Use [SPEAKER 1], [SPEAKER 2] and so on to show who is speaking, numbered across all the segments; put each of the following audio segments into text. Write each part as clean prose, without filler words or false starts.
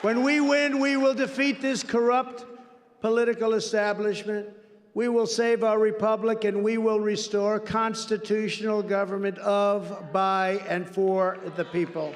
[SPEAKER 1] When we win, we will defeat this corrupt political establishment. We will save our republic, and we will restore constitutional government of, by, and for the people.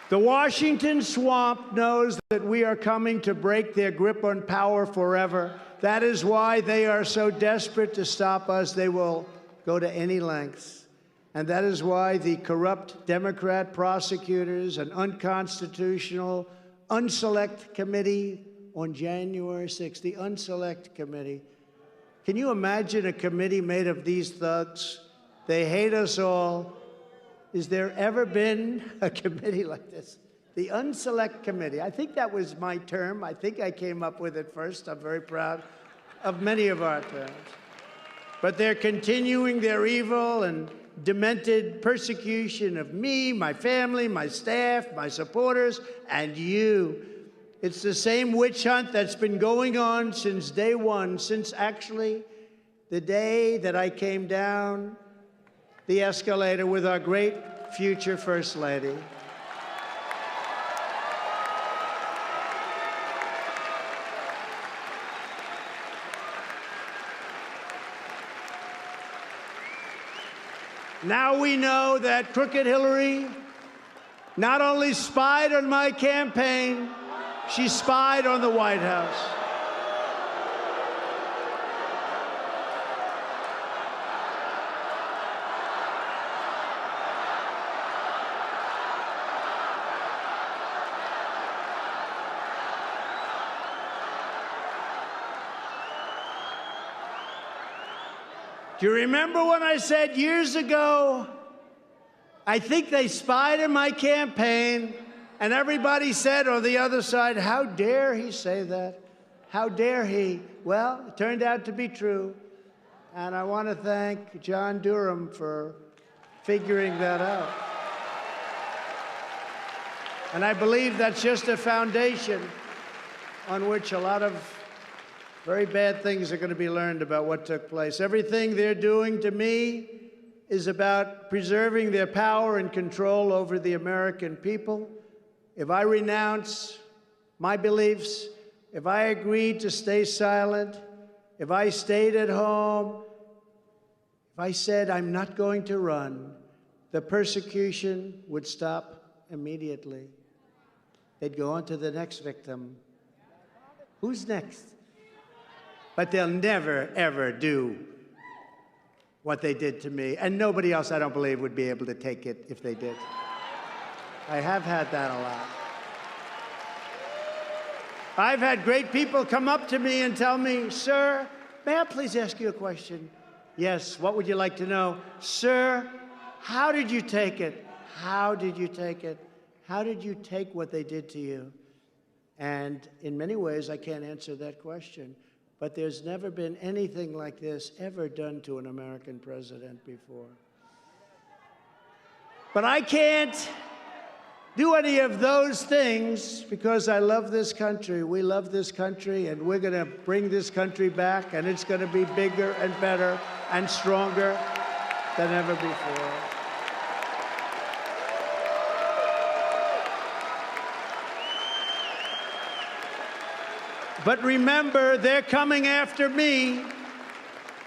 [SPEAKER 1] The Washington swamp knows that we are coming to break their grip on power forever. That is why they are so desperate to stop us. They will go to any lengths. And that is why the corrupt Democrat prosecutors, an unconstitutional, unselect committee on January 6th, the unselect committee. Can you imagine a committee made of these thugs? They hate us all. Is there ever been a committee like this? The unselect committee. I think that was my term. I think I came up with it first. I'm very proud of many of our terms. But they're continuing their evil and demented persecution of me, my family, my staff, my supporters, and you. It's the same witch hunt that's been going on since day one, since actually the day that I came down the escalator with our great future First Lady. Now we know that crooked Hillary not only spied on my campaign, she spied on the White House. Do you remember when I said years ago, I think they spied on my campaign, and everybody said on the other side, how dare he say that? How dare he? Well, it turned out to be true, and I want to thank John Durham for figuring that out. And I believe that's just a foundation on which a lot of very bad things are going to be learned about what took place. Everything they're doing to me is about preserving their power and control over the American people. If I renounce my beliefs, if I agreed to stay silent, if I stayed at home, if I said I'm not going to run, the persecution would stop immediately. They'd go on to the next victim. Who's next? But they'll never, ever do what they did to me. And nobody else, I don't believe, would be able to take it if they did. I have had that a lot. I've had great people come up to me and tell me, sir, may I please ask you a question? Yes, what would you like to know? Sir, how did you take it? How did you take it? How did you take what they did to you? And in many ways, I can't answer that question. But there's never been anything like this ever done to an American president before. But I can't do any of those things because I love this country. We love this country, and we're going to bring this country back, and it's going to be bigger and better and stronger than ever before. But remember, they're coming after me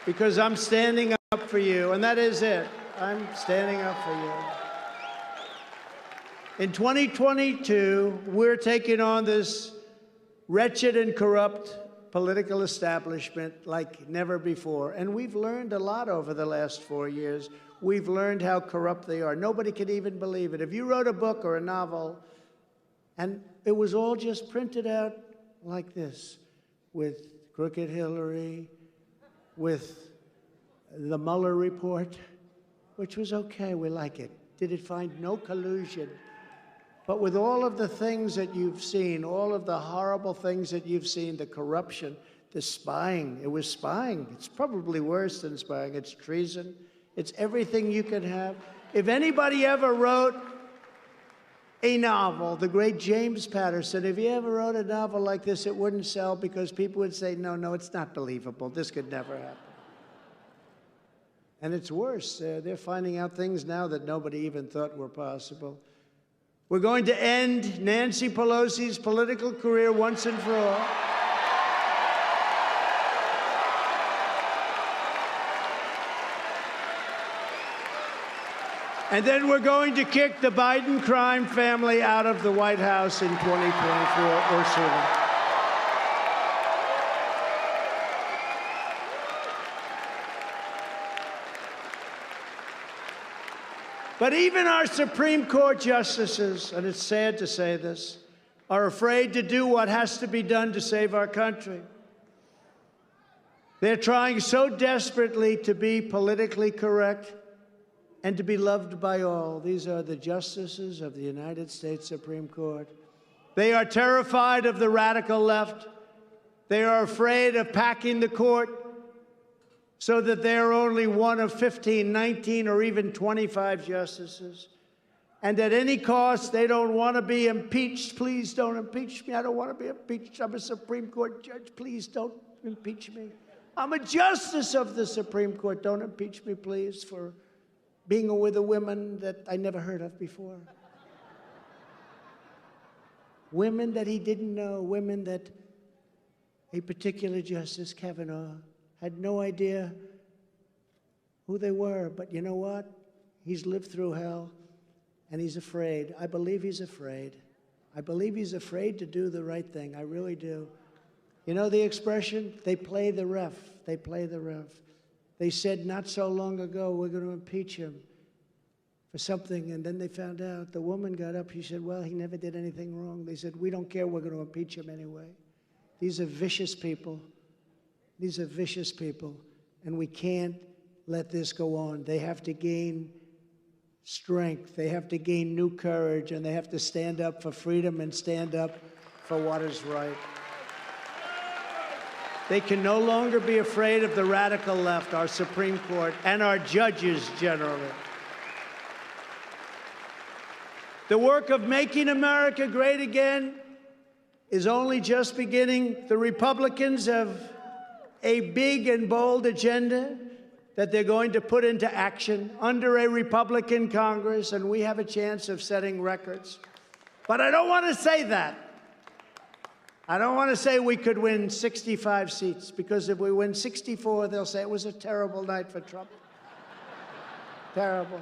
[SPEAKER 1] because I'm standing up for you, and that is it. I'm standing up for you. In 2022, we're taking on this wretched and corrupt political establishment like never before, and we've learned a lot over the last 4 years. We've learned how corrupt they are. Nobody can even believe it. If you wrote a book or a novel, and it was all just printed out like this, with crooked Hillary, with the Mueller report, which was okay, we like it. Did it find no collusion? But with all of the things that you've seen, all of the horrible things that you've seen, the corruption, the spying, it was spying. It's probably worse than spying. It's treason. It's everything you can have. If anybody ever wrote a novel, the great James Patterson, if he ever wrote a novel like this, it wouldn't sell because people would say, no, it's not believable. This could never happen. And it's worse. They're finding out things now that nobody even thought were possible. We're going to end Nancy Pelosi's political career once and for all. And then we're going to kick the Biden crime family out of the White House in 2024 or sooner. But even our Supreme Court justices, and it's sad to say this, are afraid to do what has to be done to save our country. They're trying so desperately to be politically correct and to be loved by all. These are the justices of the United States Supreme Court. They are terrified of the radical left. They are afraid of packing the court so that they are only one of 15, 19, or even 25 justices. And at any cost, they don't want to be impeached. Please don't impeach me. I don't want to be impeached. I'm a Supreme Court judge. Please don't impeach me. I'm a justice of the Supreme Court. Don't impeach me, please, for being with a woman that I never heard of before. Women that he didn't know, women that a particular Justice Kavanaugh had no idea who they were. But you know what? He's lived through hell, and he's afraid. I believe he's afraid. I believe he's afraid to do the right thing. I really do. You know the expression? They play the ref. They play the ref. They said not so long ago, we're going to impeach him for something, and then they found out. The woman got up. She said, well, he never did anything wrong. They said, we don't care. We're going to impeach him anyway. These are vicious people. These are vicious people, and we can't let this go on. They have to gain strength. They have to gain new courage, and they have to stand up for freedom and stand up for what is right. They can no longer be afraid of the radical left, our Supreme Court, and our judges generally. The work of making America great again is only just beginning. The Republicans have a big and bold agenda that they're going to put into action under a Republican Congress, and we have a chance of setting records. But I don't want to say that. I don't want to say we could win 65 seats, because if we win 64, they'll say it was a terrible night for Trump. Terrible.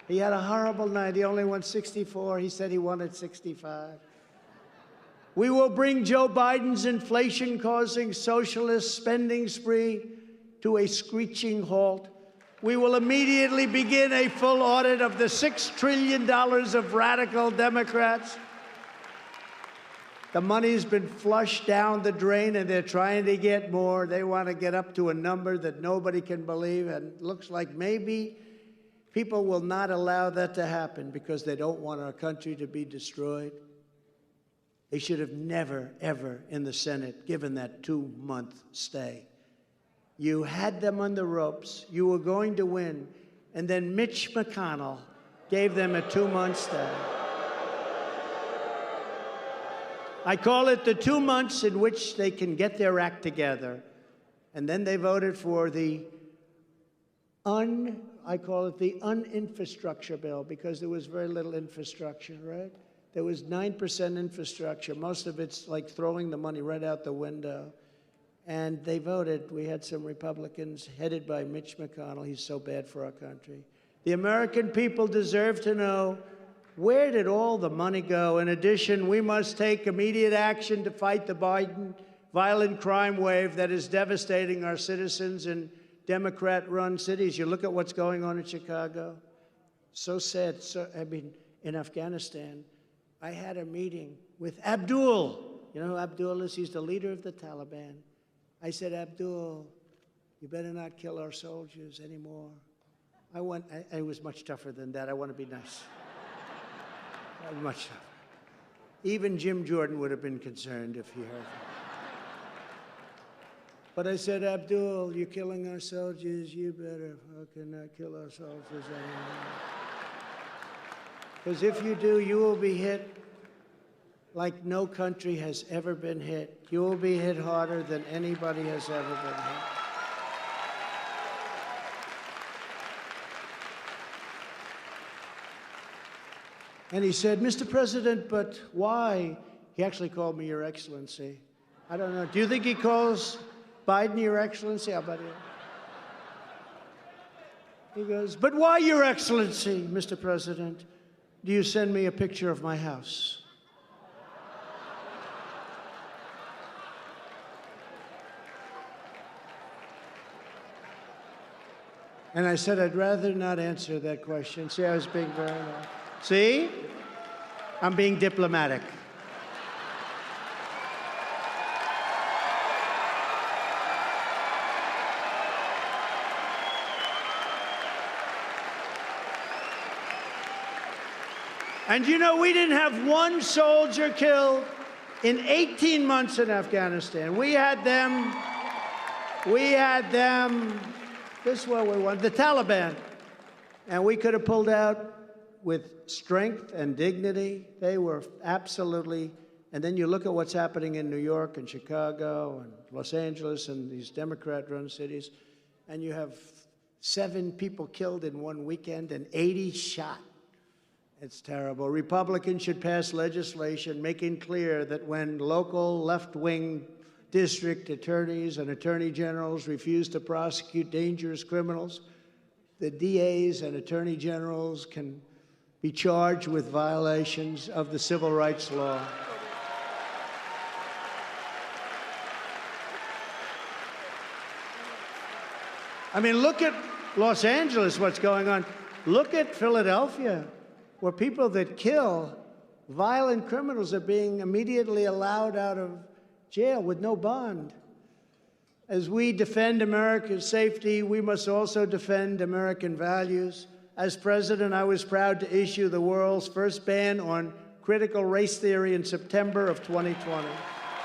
[SPEAKER 1] He had a horrible night. He only won 64. He said he wanted 65. We will bring Joe Biden's inflation-causing socialist spending spree to a screeching halt. We will immediately begin a full audit of the $6 trillion of radical Democrats. The money's been flushed down the drain, and they're trying to get more. They want to get up to a number that nobody can believe, and it looks like maybe people will not allow that to happen because they don't want our country to be destroyed. They should have never, ever in the Senate given that 2-month stay. You had them on the ropes. You were going to win. And then Mitch McConnell gave them a 2-month stay. I call it the 2 months in which they can get their act together. And then they voted for the I call it the uninfrastructure bill, because there was very little infrastructure, right? There was 9% infrastructure. Most of it's like throwing the money right out the window. And they voted. We had some Republicans headed by Mitch McConnell. He's so bad for our country. The American people deserve to know, where did all the money go? In addition, we must take immediate action to fight the Biden violent crime wave that is devastating our citizens in Democrat-run cities. You look at what's going on in Chicago. So sad. In Afghanistan, I had a meeting with Abdul. You know who Abdul is? He's the leader of the Taliban. I said, Abdul, you better not kill our soldiers anymore. I was much tougher than that. I want to be nice. Much tougher. Even Jim Jordan would have been concerned if he heard that. But I said, Abdul, you're killing our soldiers. You better fucking not kill our soldiers anymore. Because if you do, you will be hit like no country has ever been hit. You will be hit harder than anybody has ever been hit. And he said, Mr. President, but why? He actually called me Your Excellency. I don't know. Do you think he calls Biden Your Excellency? How about you? He goes, but why, Your Excellency, Mr. President, do you send me a picture of my house? And I said, I'd rather not answer that question. See, I was being very nice. See? I'm being diplomatic. And you know, we didn't have one soldier killed in 18 months in Afghanistan. We had them, this is what we wanted, the Taliban. And we could have pulled out with strength and dignity. They were absolutely, and then you look at what's happening in New York and Chicago and Los Angeles and these Democrat-run cities, and you have 7 people killed in one weekend and 80 shot. It's terrible. Republicans should pass legislation making clear that when local left-wing district attorneys and attorney generals refuse to prosecute dangerous criminals, the DAs and attorney generals can be charged with violations of the civil rights law. I mean, look at Los Angeles, what's going on. Look at Philadelphia, where people that kill violent criminals are being immediately allowed out of jail with no bond. As we defend America's safety, we must also defend American values. As president, I was proud to issue the world's first ban on critical race theory in September of 2020.